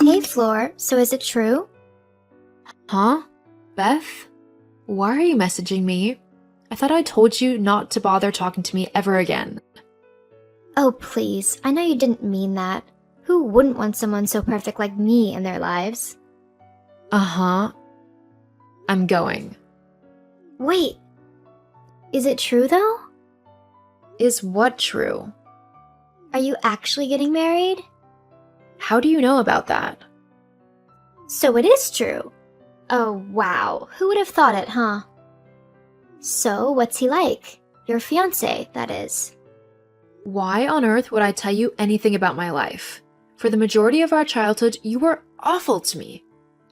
Hey, Floor, so is it true? Huh? Beth? Why are you messaging me? I thought I told you not to bother talking to me ever again. Oh, please, I know you didn't mean that. Who wouldn't want someone so perfect like me in their lives? Uh-huh. I'm going. Wait, is it true though? Is what true? Are you actually getting married? How do you know about that? So it is true. Oh, wow, who would have thought it, huh? So, what's he like? Your fiancé, that is. Why on earth would I tell you anything about my life? For the majority of our childhood, you were awful to me.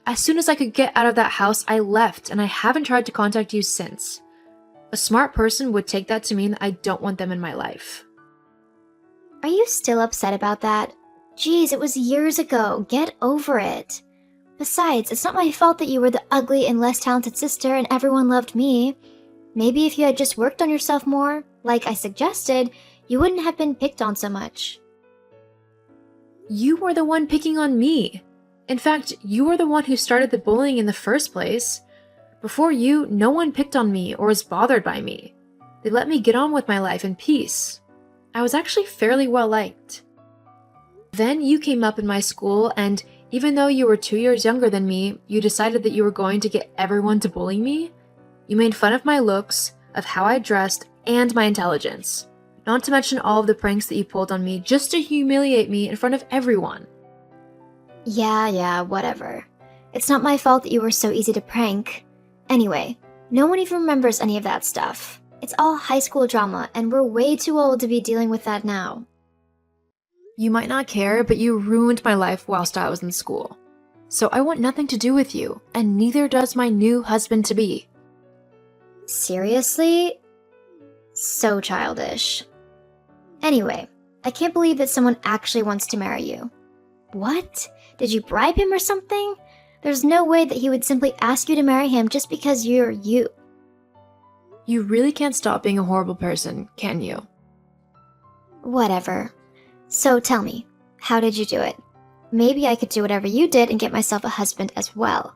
As soon as I could get out of that house, I left, and I haven't tried to contact you since. A smart person would take that to mean that I don't want them in my life. Are you still upset about that? Geez, it was years ago. Get over it. Besides, it's not my fault that you were the ugly and less talented sister and everyone loved me. Maybe if you had just worked on yourself more, like I suggested, you wouldn't have been picked on so much. You were the one picking on me. In fact, you were the one who started the bullying in the first place. Before you, no one picked on me or was bothered by me. They let me get on with my life in peace. I was actually fairly well liked. Then you came up in my school, and even though you were 2 years younger than me, you decided that you were going to get everyone to bully me? You made fun of my looks, of how I dressed, and my intelligence. Not to mention all of the pranks that you pulled on me just to humiliate me in front of everyone. Yeah, whatever. It's not my fault that you were so easy to prank. Anyway, no one even remembers any of that stuff. It's all high school drama, and we're way too old to be dealing with that now. You might not care, but you ruined my life whilst I was in school. So I want nothing to do with you, and neither does my new husband-to-be. Seriously? So childish. Anyway, I can't believe that someone actually wants to marry you. What? Did you bribe him or something? There's no way that he would simply ask you to marry him just because you're you. You really can't stop being a horrible person, can you? Whatever. So tell me, how did you do it? Maybe I could do whatever you did and get myself a husband as well.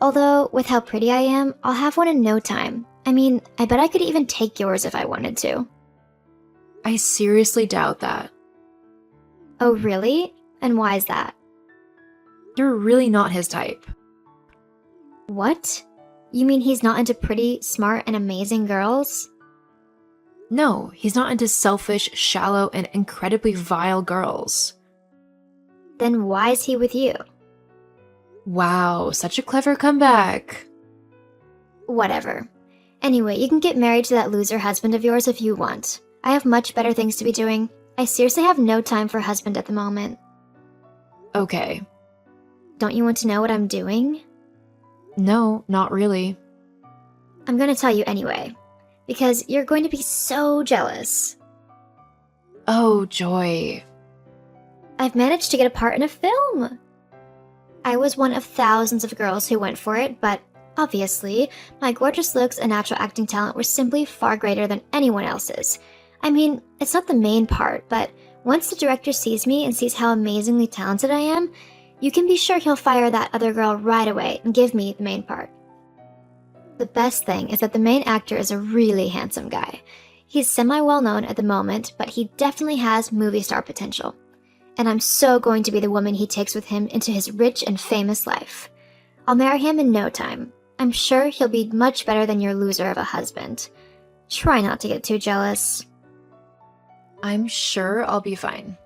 Although, with how pretty I am, I'll have one in no time. I mean, I bet I could even take yours if I wanted to. I seriously doubt that. Oh, really? And why is that? You're really not his type. What? You mean he's not into pretty, smart, and amazing girls? No, he's not into selfish, shallow, and incredibly vile girls. Then why is he with you? Wow, such a clever comeback. Whatever. Anyway, you can get married to that loser husband of yours if you want. I have much better things to be doing. I seriously have no time for a husband at the moment. Okay. Don't you want to know what I'm doing? No, not really. I'm gonna tell you anyway, because you're going to be so jealous. Oh, joy. I've managed to get a part in a film. I was one of thousands of girls who went for it, but obviously, my gorgeous looks and natural acting talent were simply far greater than anyone else's. I mean, it's not the main part, but once the director sees me and sees how amazingly talented I am, you can be sure he'll fire that other girl right away and give me the main part. The best thing is that the main actor is a really handsome guy. He's semi-well-known at the moment, but he definitely has movie star potential. And I'm so going to be the woman he takes with him into his rich and famous life. I'll marry him in no time. I'm sure he'll be much better than your loser of a husband. Try not to get too jealous. I'm sure I'll be fine.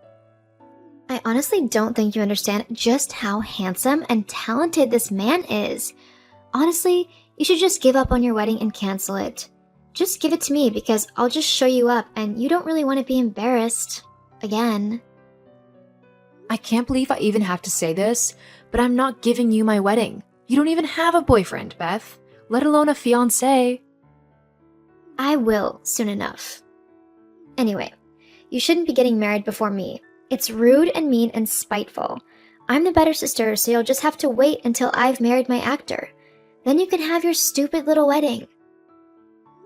I honestly don't think you understand just how handsome and talented this man is. Honestly, you should just give up on your wedding and cancel it. Just give it to me because I'll just show you up and you don't really want to be embarrassed. Again. I can't believe I even have to say this, but I'm not giving you my wedding. You don't even have a boyfriend, Beth, let alone a fiancé. I will soon enough. Anyway, you shouldn't be getting married before me. It's rude and mean and spiteful. I'm the better sister, so you'll just have to wait until I've married my actor. Then you can have your stupid little wedding.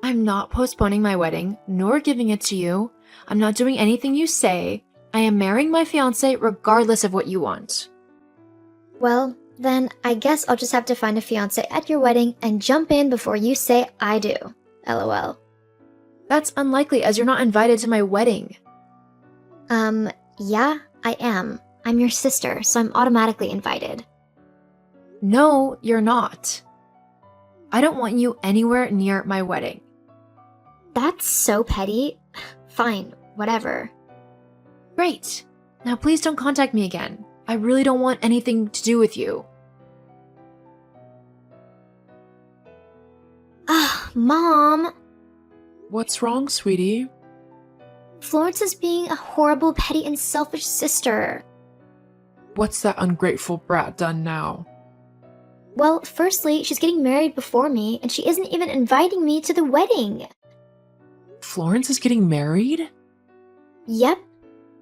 I'm not postponing my wedding, nor giving it to you. I'm not doing anything you say. I am marrying my fiancé regardless of what you want. Well, then I guess I'll just have to find a fiance at your wedding and jump in before you say I do. LOL. That's unlikely as you're not invited to my wedding. Yeah, I am. I'm your sister, so I'm automatically invited. No, you're not. I don't want you anywhere near my wedding. That's so petty. Fine, whatever. Great. Now please don't contact me again. I really don't want anything to do with you. Ah, Mom! What's wrong, sweetie? Florence is being a horrible, petty, and selfish sister. What's that ungrateful brat done now? Well, firstly, she's getting married before me, and she isn't even inviting me to the wedding. Florence is getting married? Yep.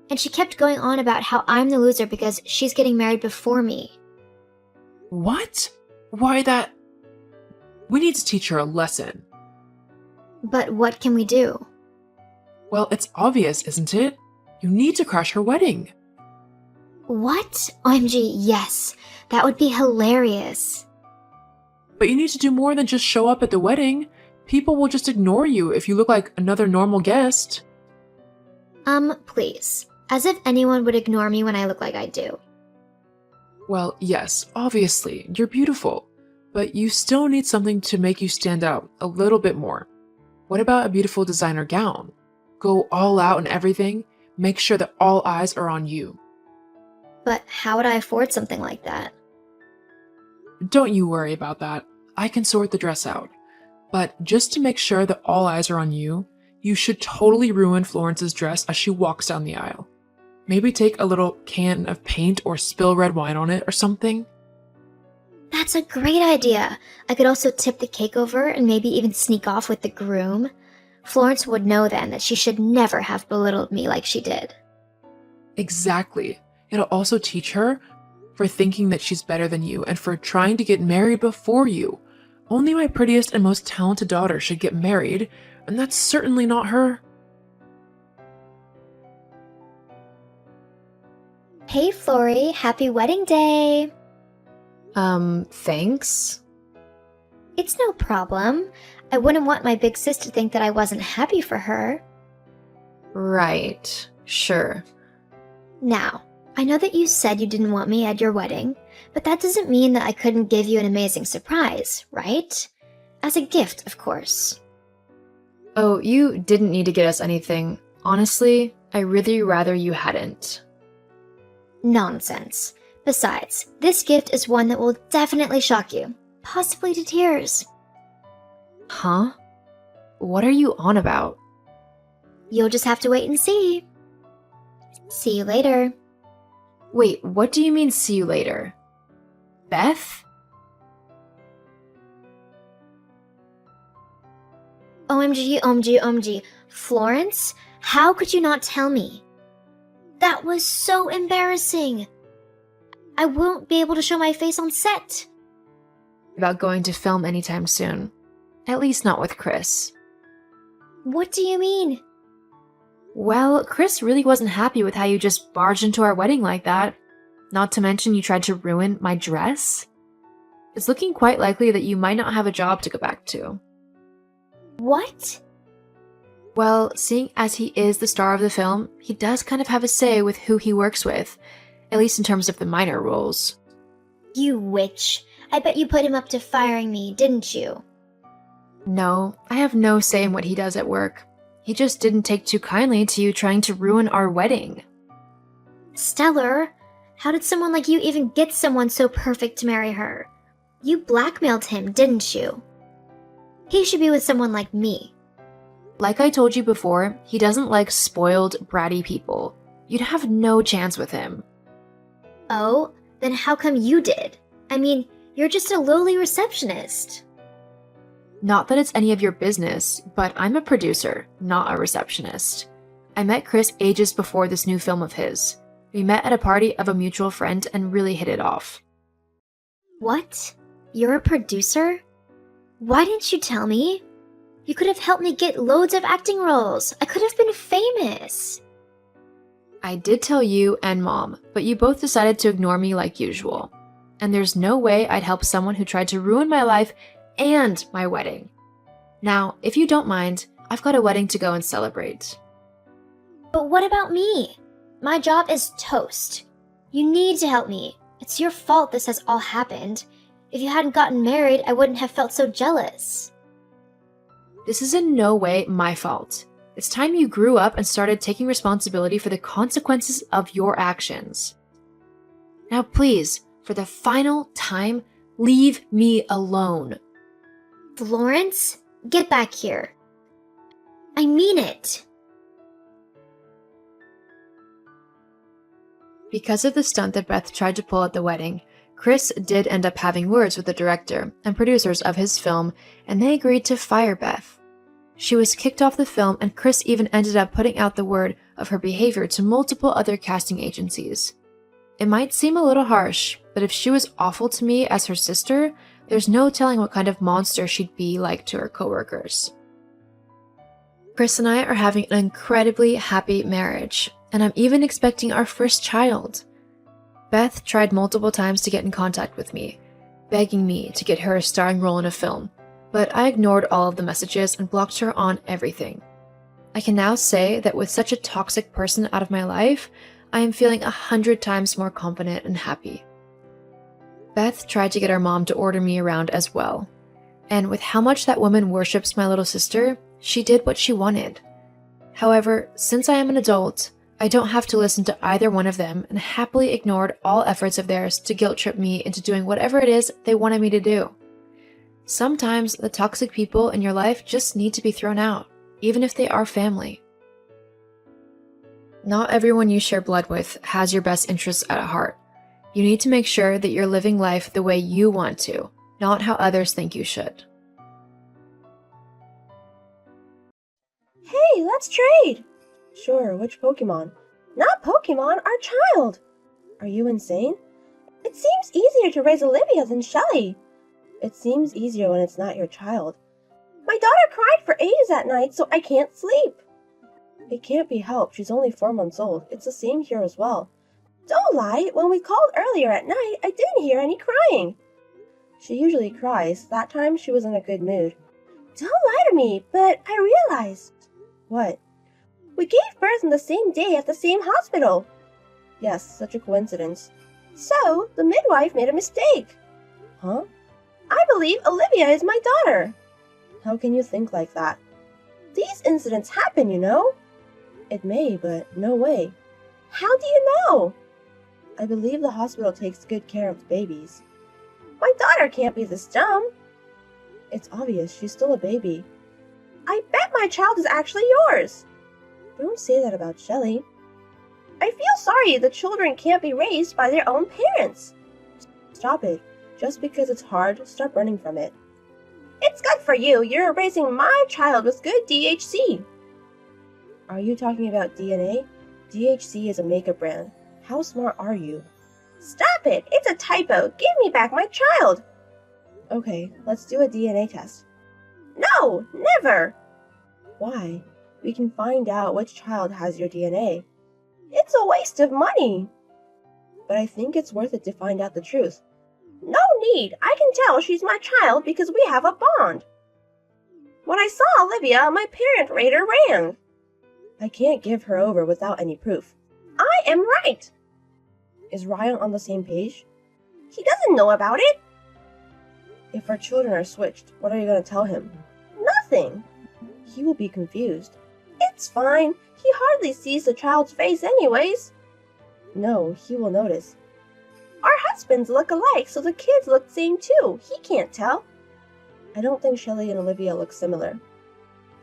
And she kept going on about how I'm the loser because she's getting married before me. What? Why that? We need to teach her a lesson. But what can we do? Well, it's obvious, isn't it? You need to crash her wedding. What? OMG, yes. That would be hilarious. But you need to do more than just show up at the wedding. People will just ignore you if you look like another normal guest. Please. As if anyone would ignore me when I look like I do. Well, yes, obviously, you're beautiful. But you still need something to make you stand out a little bit more. What about a beautiful designer gown? Go all out and everything. Make sure that all eyes are on you. But how would I afford something like that? Don't you worry about that. I can sort the dress out. But just to make sure that all eyes are on you, you should totally ruin Florence's dress as she walks down the aisle. Maybe take a little can of paint or spill red wine on it or something. That's a great idea. I could also tip the cake over and maybe even sneak off with the groom. Florence would know then that she should never have belittled me like she did. Exactly. It'll also teach her for thinking that she's better than you and for trying to get married before you. Only my prettiest and most talented daughter should get married, and that's certainly not her. Hey, Flory, happy wedding day! Thanks? It's no problem. I wouldn't want my big sis to think that I wasn't happy for her. Right. Sure. Now, I know that you said you didn't want me at your wedding, but that doesn't mean that I couldn't give you an amazing surprise, right? As a gift, of course. Oh, you didn't need to get us anything. Honestly, I really rather you hadn't. Nonsense. Besides, this gift is one that will definitely shock you, possibly to tears. Huh? What are you on about? You'll just have to wait and see. See you later. Wait, what do you mean see you later? Beth? OMG, OMG, OMG. Florence, how could you not tell me? That was so embarrassing. I won't be able to show my face on set. About going to film anytime soon. At least not with Chris. What do you mean? Well, Chris really wasn't happy with how you just barged into our wedding like that. Not to mention you tried to ruin my dress. It's looking quite likely that you might not have a job to go back to. What? Well, seeing as he is the star of the film, he does kind of have a say with who he works with, at least in terms of the minor roles. You witch. I bet you put him up to firing me, didn't you? No, I have no say in what he does at work. He just didn't take too kindly to you trying to ruin our wedding. Stellar, how did someone like you even get someone so perfect to marry her? You blackmailed him, didn't you? He should be with someone like me. Like I told you before, he doesn't like spoiled, bratty people. You'd have no chance with him. Oh, then how come you did? I mean, you're just a lowly receptionist. Not that it's any of your business, but I'm a producer, not a receptionist. I met Chris ages before this new film of his. We met at a party of a mutual friend and really hit it off. What? You're a producer? Why didn't you tell me? You could have helped me get loads of acting roles. I could have been famous. I did tell you and Mom, but you both decided to ignore me like usual. And there's no way I'd help someone who tried to ruin my life and my wedding. Now, if you don't mind, I've got a wedding to go and celebrate. But what about me? My job is toast. You need to help me. It's your fault this has all happened. If you hadn't gotten married, I wouldn't have felt so jealous. This is in no way my fault. It's time you grew up and started taking responsibility for the consequences of your actions. Now please, for the final time, leave me alone. Florence, get back here. I mean it. Because of the stunt that Beth tried to pull at the wedding, Chris did end up having words with the director and producers of his film, and they agreed to fire Beth. She was kicked off the film, and Chris even ended up putting out the word of her behavior to multiple other casting agencies. It might seem a little harsh, but if she was awful to me as her sister, there's no telling what kind of monster she'd be like to her coworkers. Chris and I are having an incredibly happy marriage, and I'm even expecting our first child. Beth tried multiple times to get in contact with me, begging me to get her a starring role in a film, but I ignored all of the messages and blocked her on everything. I can now say that with such a toxic person out of my life, I am feeling 100 times more confident and happy. Beth tried to get our mom to order me around as well, and with how much that woman worships my little sister, she did what she wanted. However, since I am an adult, I don't have to listen to either one of them and happily ignored all efforts of theirs to guilt trip me into doing whatever it is they wanted me to do. Sometimes the toxic people in your life just need to be thrown out, even if they are family. Not everyone you share blood with has your best interests at heart. You need to make sure that you're living life the way you want to, not how others think you should. Hey, let's trade! Sure, which Pokemon? Not Pokemon, our child! Are you insane? It seems easier to raise Olivia than Shelly. It seems easier when it's not your child. My daughter cried for ages at night, so I can't sleep. It can't be helped, she's only 4 months old. It's the same here as well. Don't lie, when we called earlier at night, I didn't hear any crying. She usually cries. That time she was in a good mood. Don't lie to me, but I realized. What? We gave birth on the same day at the same hospital. Yes, such a coincidence. So, the midwife made a mistake. Huh? I believe Olivia is my daughter. How can you think like that? These incidents happen, you know. It may, but no way. How do you know? I believe the hospital takes good care of the babies. My daughter can't be this dumb. It's obvious, she's still a baby. I bet my child is actually yours. Don't say that about Shelly. I feel sorry the children can't be raised by their own parents. Stop it. Just because it's hard, stop running from it. It's good for you. You're raising my child with good DHC. Are you talking about DNA? DHC is a makeup brand. How smart are you? Stop it! It's a typo. Give me back my child. Okay, let's do a DNA test. No, never. Why? We can find out which child has your DNA. It's a waste of money. But I think it's worth it to find out the truth. No need. I can tell she's my child because we have a bond. When I saw Olivia, my parent radar rang. I can't give her over without any proof. I am right. Is Ryan on the same page? He doesn't know about it. If our children are switched, what are you going to tell him? Nothing. He will be confused. It's fine. He hardly sees the child's face anyways. No, he will notice. Our husbands look alike, so the kids look the same too. He can't tell. I don't think Shelly and Olivia look similar.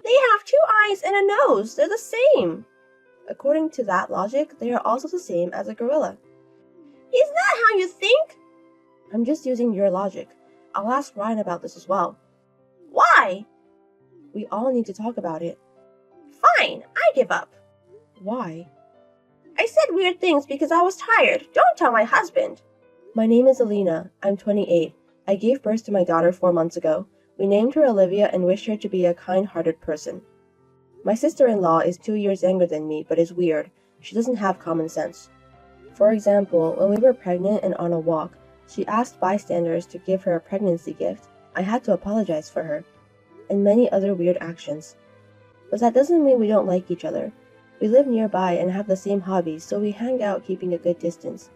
They have 2 eyes and a nose. They're the same. According to that logic, they are also the same as a gorilla. Is that how you think? I'm just using your logic. I'll ask Ryan about this as well. Why? We all need to talk about it. Fine, I give up. Why? I said weird things because I was tired. Don't tell my husband. My name is Alina. I'm 28. I gave birth to my daughter 4 months ago. We named her Olivia and wished her to be a kind-hearted person. My sister-in-law is 2 years younger than me, but is weird. She doesn't have common sense. For example, when we were pregnant and on a walk, She asked bystanders to give her a pregnancy gift. I had to apologize for her, and many other weird actions. But that doesn't mean we don't like each other. We live nearby and have the same hobbies, so we hang out keeping a good distance.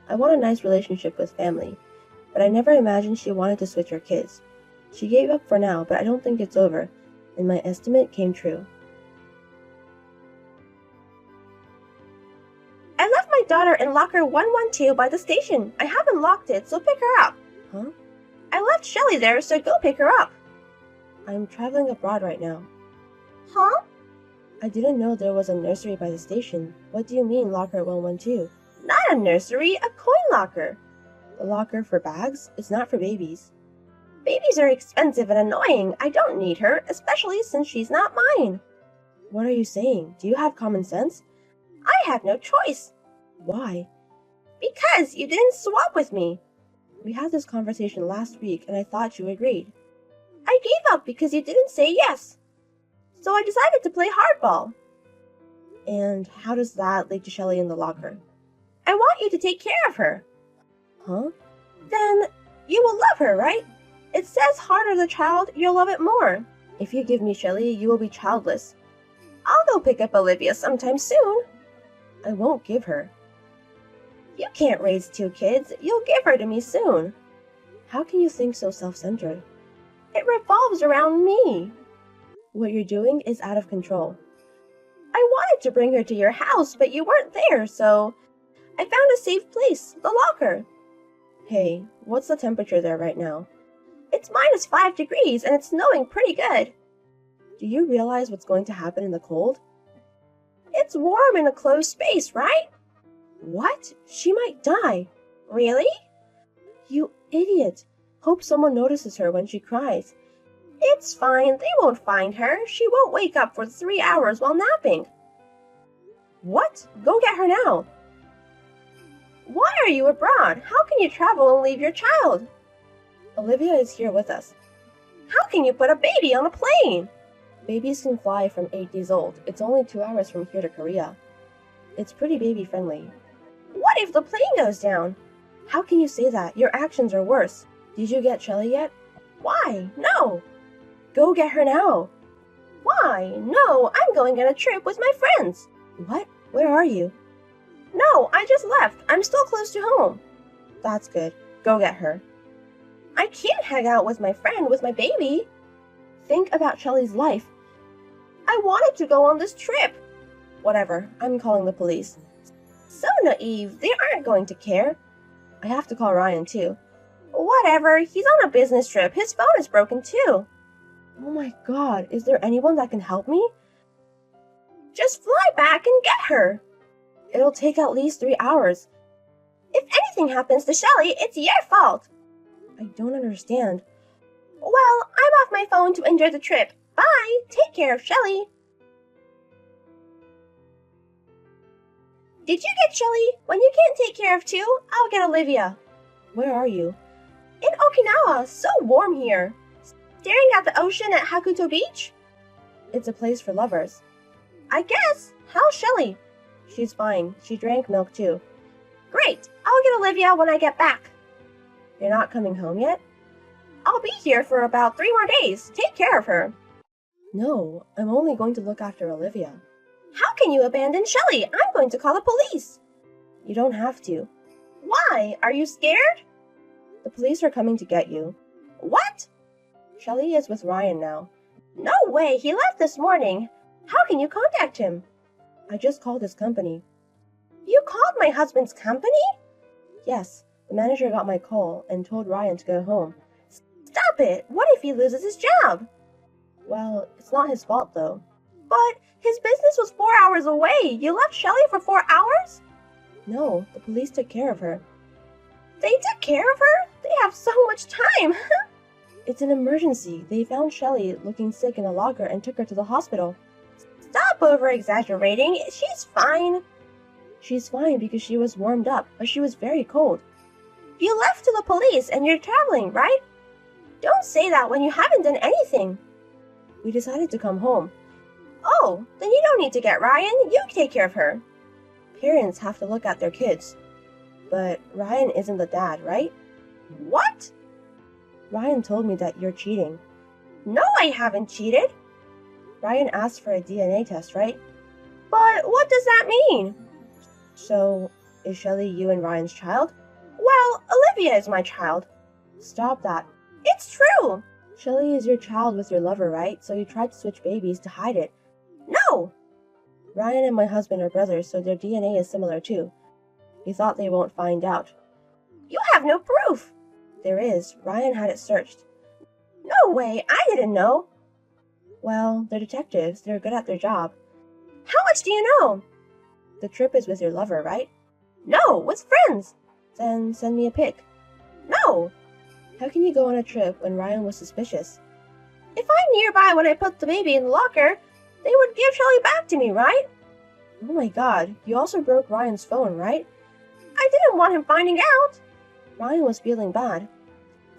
I want a nice relationship with family, but I never imagined she wanted to switch her kids. She gave up for now, but I don't think it's over, and my estimate came true. I left my daughter in locker 112 by the station. I haven't locked it, so pick her up. Huh? I left Shelly there, so go pick her up. I'm traveling abroad right now. Huh? I didn't know there was a nursery by the station. What do you mean, locker 112? Not a nursery, a coin locker. A locker for bags? It's not for babies. Babies are expensive and annoying. I don't need her, especially since she's not mine. What are you saying? Do you have common sense? I had no choice. Why? Because you didn't swap with me. We had this conversation last week and I thought you agreed. I gave up because you didn't say yes. So I decided to play hardball. And how does that lead to Shelly in the locker? I want you to take care of her. Huh? Then you will love her, right? It says harder the child, you'll love it more. If you give me Shelly, you will be childless. I'll go pick up Olivia sometime soon. I won't give her. You can't raise 2 kids. You'll give her to me soon. How can you think so self-centered? It revolves around me. What you're doing is out of control. I wanted to bring her to your house, but you weren't there, so I found a safe place, the locker. Hey, what's the temperature there right now? It's -5 degrees and it's snowing pretty good. Do you realize what's going to happen in the cold? It's warm in a closed space, right? What? She might die. Really? You idiot. Hope someone notices her when she cries. It's fine, they won't find her. She won't wake up for 3 hours while napping. What? Go get her now. Why are you abroad? How can you travel and leave your child? Olivia is here with us. How can you put a baby on a plane? Babies can fly from 8 days old. It's only 2 hours from here to Korea. It's pretty baby friendly. What if the plane goes down? How can you say that? Your actions are worse. Did you get Shelly yet? Why? No. Go get her now. Why? No, I'm going on a trip with my friends. What? Where are you? No, I just left. I'm still close to home. That's good. Go get her. I can't hang out with my friend with my baby. Think about Shelly's life. I wanted to go on this trip. Whatever, I'm calling the police. So naive, they aren't going to care. I have to call Ryan too. Whatever, he's on a business trip. His phone is broken too. Oh my god, is there anyone that can help me? Just fly back and get her. It'll take at least 3 hours. If anything happens to Shelly, it's your fault. I don't understand. Well, I'm off my phone to enjoy the trip. Bye. Take care of Shelly. Did you get Shelly? When you can't take care of 2, I'll get Olivia. Where are you? In Okinawa. So warm here. Staring at the ocean at Hakuto Beach? It's a place for lovers. I guess. How's Shelly? She's fine. She drank milk too. Great. I'll get Olivia when I get back. You're not coming home yet? I'll be here for about 3 more days. Take care of her. No, I'm only going to look after Olivia. How can you abandon Shelly? I'm going to call the police. You don't have to. Why? Are you scared? The police are coming to get you. What? Shelly is with Ryan now. No way, he left this morning. How can you contact him? I just called his company. You called my husband's company? Yes, the manager got my call and told Ryan to go home. Stop it! What if he loses his job? Well, it's not his fault though. But his business was 4 hours away. You left Shelly for 4 hours? No, the police took care of her. They took care of her? They have so much time. It's an emergency. They found Shelly looking sick in a locker and took her to the hospital. Stop over-exaggerating. She's fine. She's fine because she was warmed up, but she was very cold. You left to the police and you're traveling, right? Don't say that when you haven't done anything. We decided to come home. Oh, then you don't need to get Ryan. You take care of her. Parents have to look at their kids. But Ryan isn't the dad, right? What? Ryan told me that you're cheating. No, I haven't cheated. Ryan asked for a DNA test, right? But what does that mean? So, is Shelly you and Ryan's child? Well, Olivia is my child. Stop that. It's true. Shelly is your child with your lover, right? So you tried to switch babies to hide it. No! Ryan and my husband are brothers, so their DNA is similar too. You thought they won't find out. You have no proof. There is. Ryan had it searched. No way, I didn't know. Well, they're detectives. They're good at their job. How much do you know? The trip is with your lover, right? No, with friends. Then send me a pic. No. How can you go on a trip when Ryan was suspicious? If I'm nearby when I put the baby in the locker, they would give Shelly back to me, right? Oh my god, you also broke Ryan's phone, right? I didn't want him finding out. Ryan was feeling bad.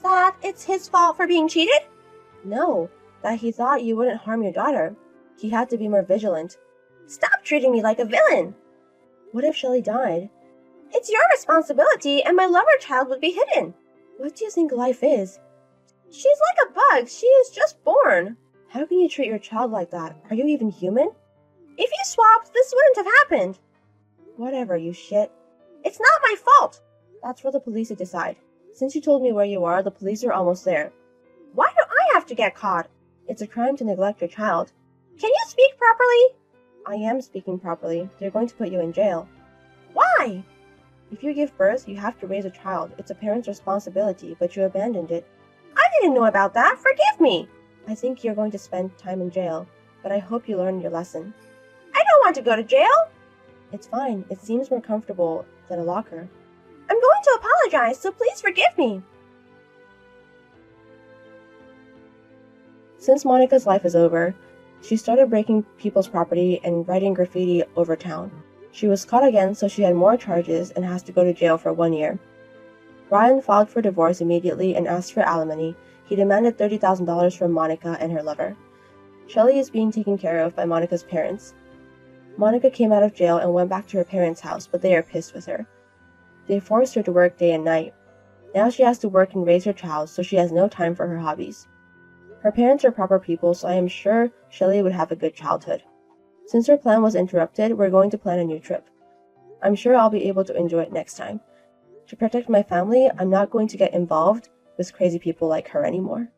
That it's his fault for being cheated? No, that he thought you wouldn't harm your daughter. He had to be more vigilant. Stop treating me like a villain. What if Shelly died? It's your responsibility and my lover child would be hidden. What do you think life is? She's like a bug. She is just born. How can you treat your child like that? Are you even human? If you swapped, this wouldn't have happened. Whatever, you shit. It's not my fault. That's for the police to decide. Since you told me where you are, the police are almost there. Why do I have to get caught? It's a crime to neglect your child. Can you speak properly? I am speaking properly. They're going to put you in jail. Why? If you give birth, you have to raise a child. It's a parent's responsibility, but you abandoned it. I didn't know about that. Forgive me. I think you're going to spend time in jail, but I hope you learn your lesson. I don't want to go to jail. It's fine. It seems more comfortable than a locker. I'm going to apologize, so please forgive me. Since Monica's life is over, she started breaking people's property and writing graffiti over town. She was caught again, so she had more charges and has to go to jail for 1 year. Ryan filed for divorce immediately and asked for alimony. He demanded $30,000 from Monica and her lover. Shelly is being taken care of by Monica's parents. Monica came out of jail and went back to her parents' house, but they are pissed with her. They forced her to work day and night. Now she has to work and raise her child, so she has no time for her hobbies. Her parents are proper people, so I am sure Shelly would have a good childhood. Since her plan was interrupted, we're going to plan a new trip. I'm sure I'll be able to enjoy it next time. To protect my family, I'm not going to get involved with crazy people like her anymore.